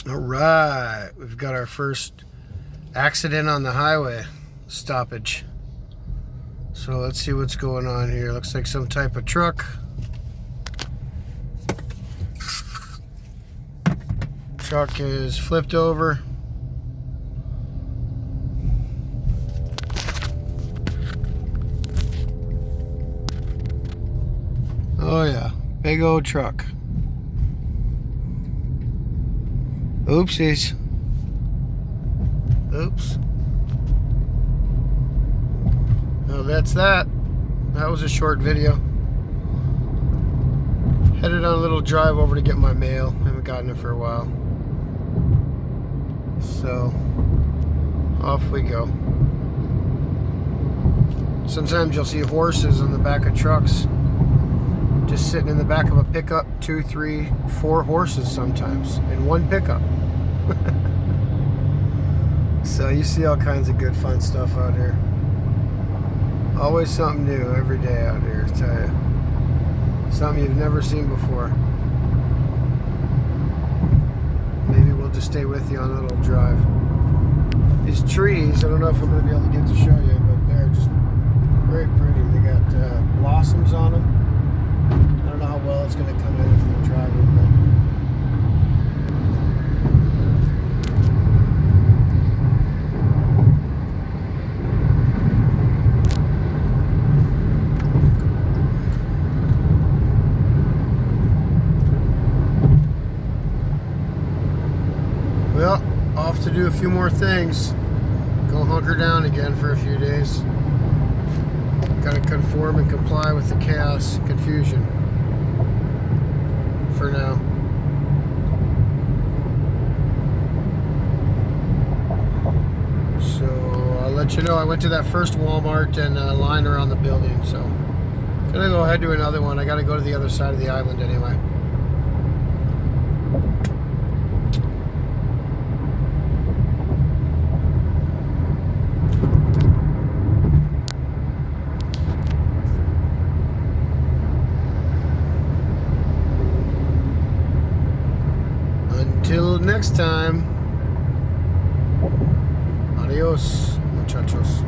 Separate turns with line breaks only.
All right, we've got our first accident on the highway stoppage. So let's see what's going on here. Looks like some type of truck. Truck is flipped over. Oh yeah, big old truck. Oopsies. Oops. Well, that's that. That was a short video. Headed on a little drive over to get my mail. Haven't gotten it for a while. So, off we go. Sometimes you'll see horses on the back of trucks. Just sitting in the back of a pickup. 2, 3, 4 horses sometimes in one pickup. So you see all kinds of good fun stuff out here. Always something new every day out here, I tell you. Something you've never seen before. Maybe we'll just stay with you on a little drive. These trees, I don't know if I'm going to be able to get to show you, but they're just very pretty. They got blossoms on them. I don't know how well it's going to come in if we're driving, but well, off to do a few more things. Go hunker down again for a few days. Got to conform and comply with the chaos, confusion. For now. So I'll let you know. I went to that first Walmart and a line around the building. So gonna go ahead and do another one. I got to go to the other side of the island anyway. Until next time, adios, muchachos.